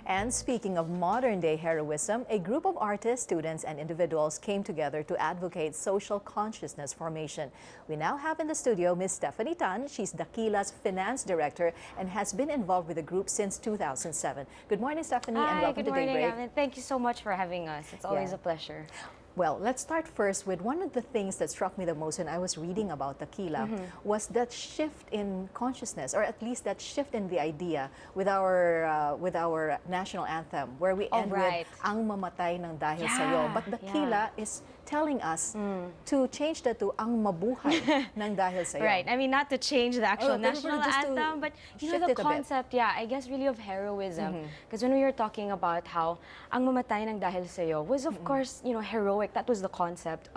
And speaking of modern-day heroism, a group of artists, students, and individuals came together to advocate social consciousness formation. We now have in the studio Ms. Stephanie Tan. She's Dakila's finance director and has been involved with the group since 2007. Good morning, Stephanie, and welcome to Daybreak. Good morning, Thank you so much for having us. It's always a pleasure. Well, let's start first with one of the things that struck me the most when I was reading about Dakila was that shift in consciousness, or at least that shift in the idea with our national anthem, where we end with "Ang mamatay ng dahil sa'yo." But Dakila is telling us to change that to "Ang mabuhay ng dahil sa'yo." Right. I mean, not to change the actual national anthem, but you know the concept, I guess really of heroism. Because when we were talking about how "Ang mamatay ng dahil sa'yo" was, of course, you know, heroic. That was the concept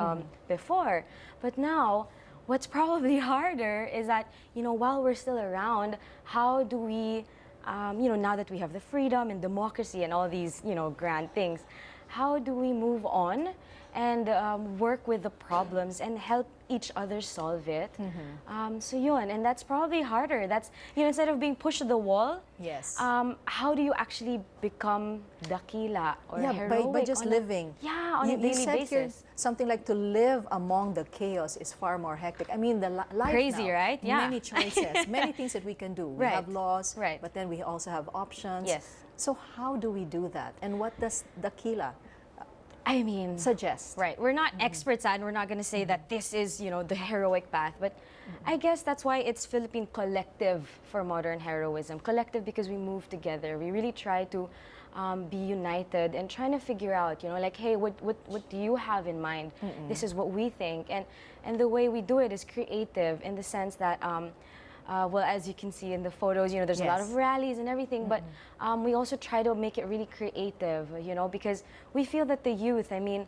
before. But now, what's probably harder is that, you know, while we're still around, how do we, you know, now that we have the freedom and democracy and all these, you know, grand things, how do we move on and work with the problems and help each other solve it? So yun, and that's probably harder. That's, you know, instead of being pushed to the wall, how do you actually become Dakila or heroic? By just living. On a daily basis. Here, something like to live among the chaos is far more hectic. I mean, the life crazy, now, right? Yeah. Many choices, many things that we can do. We have laws, but then we also have options. So how do we do that? And what does Dakila suggest? Right. We're not experts and we're not going to say that this is, you know, the heroic path, but I guess that's why it's Philippine collective for modern heroism. Collective because we move together. We really try to be united and trying to figure out, you know, like, hey, what do you have in mind? This is what we think. And the way we do it is creative in the sense that well, as you can see in the photos, you know, there's a lot of rallies and everything, but we also try to make it really creative, you know, because we feel that the youth, I mean,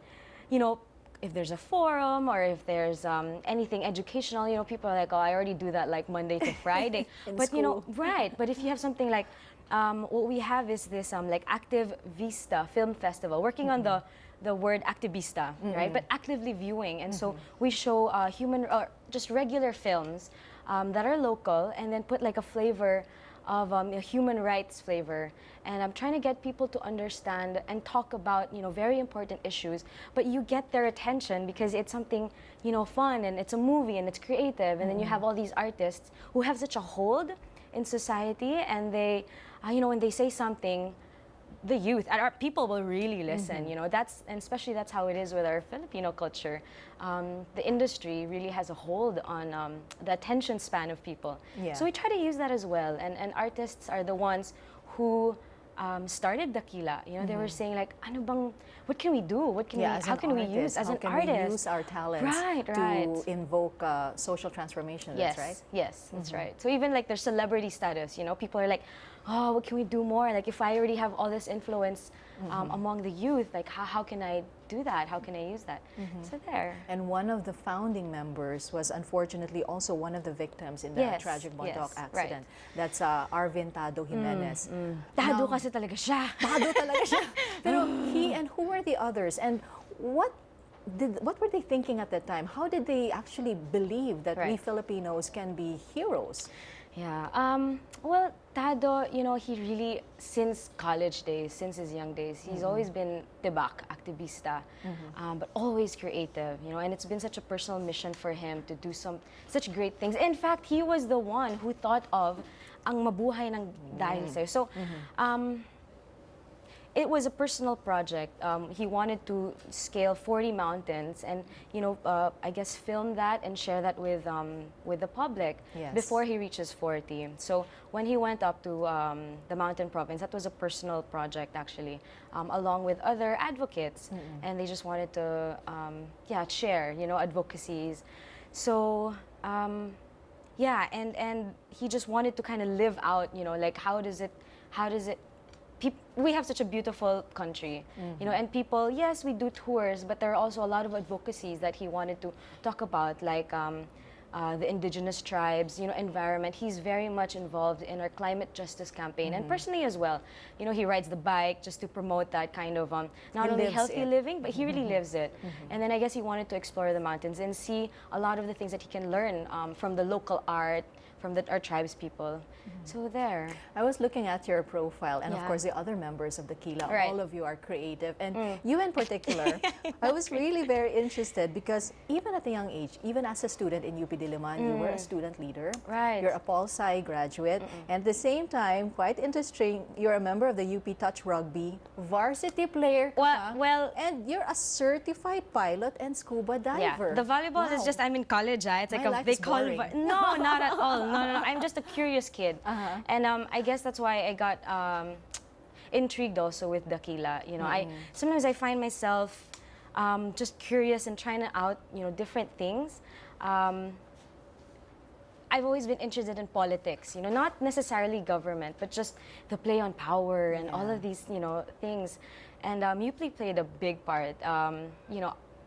you know, if there's a forum or if there's anything educational, you know, people are like, oh, I already do that like Monday to Friday. But, school. You know, but if you have something like, what we have is this like Active Vista Film Festival, working on the word activista, right? But actively viewing. And so we show human, or just regular films that are local, and then put like a flavor of a human rights flavor. And I'm trying to get people to understand and talk about, you know, very important issues, but you get their attention because it's something, you know, fun, and it's a movie and it's creative. And then you have all these artists who have such a hold in society, and they, you know, when they say something, the youth and our people will really listen. You know, and especially that's how it is with our Filipino culture. The industry really has a hold on the attention span of people. So we try to use that as well. And artists are the ones who started Dakila. You know, they were saying like, ano bang, what can we do? What can how can we use as an artist? We use our talents to invoke social transformation? Yes, that's right. Yes, that's right. So even like their celebrity status, you know, people are like, oh, what can we do more? Like if I already have all this influence among the youth, like how can I do that? How can I use that? So there. And one of the founding members was unfortunately also one of the victims in the tragic Bondok accident. That's Arvin Tado Jimenez. Tado kasi talaga siya. Tado talaga siya. Pero who were the others? And what were they thinking at that time? How did they actually believe that we Filipinos can be heroes? Well, Tado, you know, he really, since college days, since his young days, he's always been tibak, activista, but always creative, you know, and it's been such a personal mission for him to do such great things. In fact, he was the one who thought of ang mabuhay ng dahil sa'yo. So, it was a personal project. He wanted to scale 40 mountains and, you know, I guess film that and share that with the public before he reaches 40. So when he went up to the mountain province, that was a personal project actually, along with other advocates, and they just wanted to, share, you know, advocacies. So, and he just wanted to kind of live out, you know, like how does it we have such a beautiful country, you know, and people, yes, we do tours, but there are also a lot of advocacies that he wanted to talk about, like the indigenous tribes, you know, environment. He's very much involved in our climate justice campaign, and personally as well. You know, he rides the bike just to promote that kind of not only healthy living, but he really lives it. And then I guess he wanted to explore the mountains and see a lot of the things that he can learn from the local art, our tribes people. So there. I was looking at your profile, and of Yeah. course the other members of Dakila. Right. All of you are creative, and you in particular. I was really very interested because even at a young age, even as a student in UP Diliman, you were a student leader. Right. You're a Pol Sci graduate, and at the same time, quite interesting, you're a member of the UP Touch Rugby varsity player. Well, and you're a certified pilot and scuba diver. yeah. The volleyball is Wow. just I'm in college. It's like My life they is call boring. no, not at all. No. I'm just a curious kid, and I guess that's why I got intrigued also with Dakila. You know, sometimes I find myself just curious and trying out different things. I've always been interested in politics, not necessarily government, but just the play on power and all of these, things. And UP played a big part.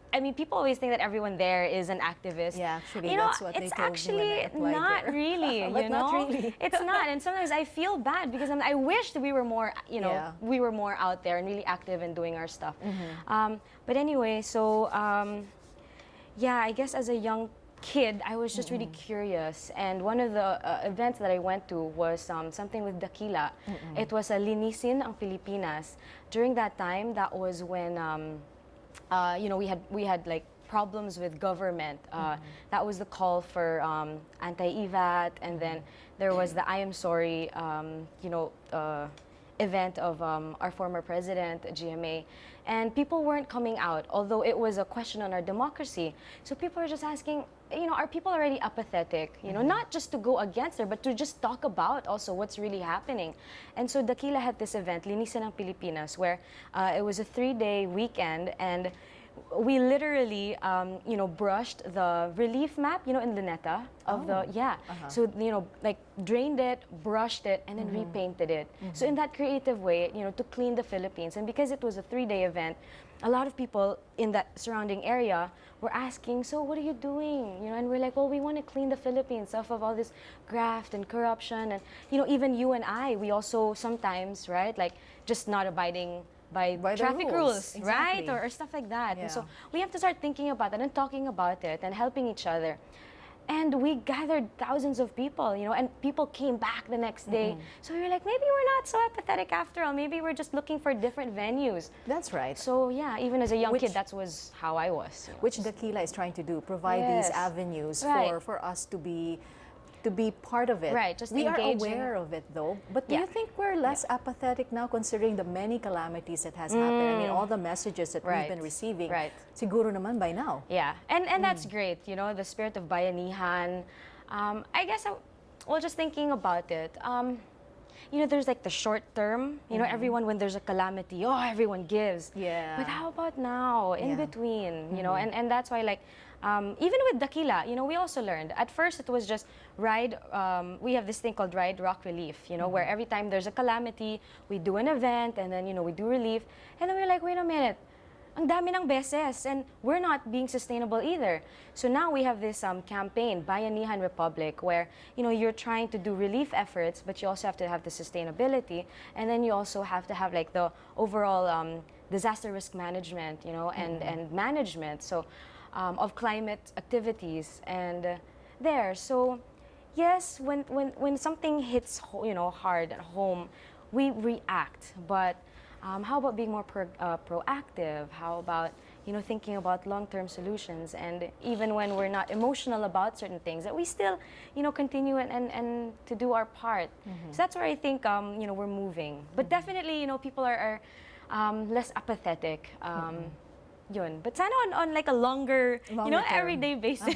I mean, people always think that everyone there is an activist. Yeah, actually, that's what they it's told me when I actually applied not there. really. But not really. It's not, and sometimes I feel bad because I wish that we were more, Yeah. we were more out there and really active in doing our stuff. But anyway, so yeah, I guess as a young kid, I was just really curious, and one of the events that I went to was something with Dakila. It was a Linisin ang Pilipinas. During that time, that was when we had like problems with government. That was the call for anti-EVAT, and then there was the I Am Sorry, event of our former president, GMA. And people weren't coming out, although it was a question on our democracy. So people were just asking, are people already apathetic? Not just to go against her, but to just talk about also what's really happening. And so Dakila had this event, Linisan ng Pilipinas, where it was a 3-day weekend, and we literally, brushed the relief map, in Luneta of So, like drained it, brushed it, and then repainted it. So in that creative way, to clean the Philippines. And because it was a 3-day event, a lot of people in that surrounding area were asking, so what are you doing? And we're like, well, we want to clean the Philippines off of all this graft and corruption. And, even you and I, we also sometimes, right, like just not abiding by the traffic rules, Exactly. right? Or stuff like that. And so we have to start thinking about that and talking about it and helping each other. And we gathered thousands of people, and people came back the next day. So we were like, maybe we're not so apathetic after all. Maybe we're just looking for different venues. That's right. So yeah, even as a young kid, that was how I was. Which Dakila is trying to do, provide these avenues Right. for us to be part of it. Right, just we engaging. are aware of it though. But do you think we're less apathetic now, considering the many calamities that has happened? I mean, all the messages that we've been receiving. Right. Siguro naman by now. Yeah, and that's great. The spirit of bayanihan. I guess well, just thinking about it. There's like the short term. Everyone, when there's a calamity, everyone gives. Yeah. But how about now, in between? And that's why, like, even with Dakila, we also learned. At first, it was just ride. We have this thing called Ride Rock Relief. Where every time there's a calamity, we do an event, and then we do relief. And then we're like, wait a minute, ang dami ng beses, and we're not being sustainable either. So now we have this campaign, Bayanihan Republic, where you're trying to do relief efforts, but you also have to have the sustainability, and then you also have to have like the overall disaster risk management, and management. So. Of climate activities and there. So yes, when something hits hard at home, we react. But how about being more proactive? How about thinking about long-term solutions? And even when we're not emotional about certain things, that we still continue and to do our part. So that's where I think we're moving. But definitely people are less apathetic. But sana on like a longer term. everyday basis.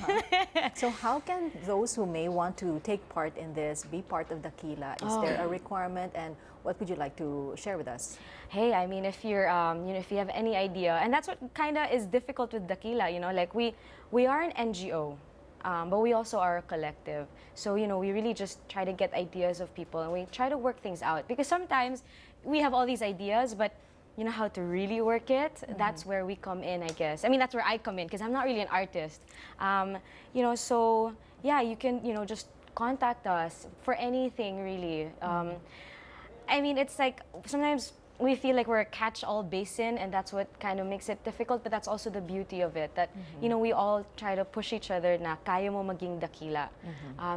So how can those who may want to take part in this be part of Dakila? Is there a requirement, and what would you like to share with us? Hey, I mean, if you're if you have any idea, and that's what kind of is difficult with Dakila, like we are an NGO. But we also are a collective. So, we really just try to get ideas of people, and we try to work things out. Because sometimes we have all these ideas, but how to really work it, that's where we come in, I guess. I mean, that's where I come in, because I'm not really an artist. So yeah, you can, just contact us for anything, really. I mean, it's like, sometimes we feel like we're a catch-all basin, and that's what kind of makes it difficult, but that's also the beauty of it, that, you know, we all try to push each other na kaya mo maging dakila.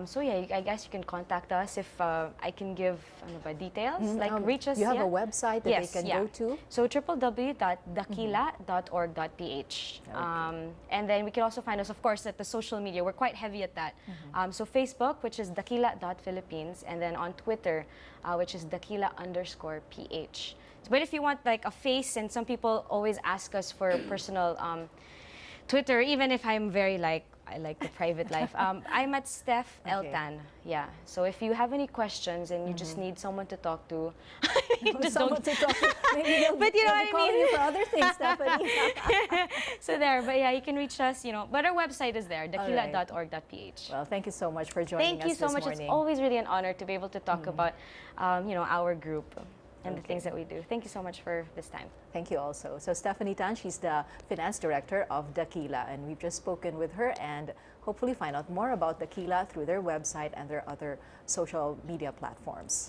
So yeah, I guess you can contact us if I can give details, like reach us. You have a website that they can go to? So www.dakila.org.ph. And then we can also find us, of course, at the social media. We're quite heavy at that. So Facebook, which is dakila.philippines, and then on Twitter, which is dakila_ph. But if you want like a face, and some people always ask us for personal Twitter, even if I'm very like, I like the private life. I'm at Steph Eltan. Yeah. So if you have any questions and you just need someone to talk to, just someone to talk to. Maybe but you know what I mean? You for other things, Stephanie. So there, but yeah, you can reach us, you know, but our website is there, dakila.org.ph. Well, thank you so much for joining us Thank you so much. morning. It's always really an honor to be able to talk about, you know, our group and the things that we do. Thank you so much for this time. Thank you also. So Stephanie Tan, she's the finance director of Dakila, and we've just spoken with her and hopefully find out more about Dakila through their website and their other social media platforms.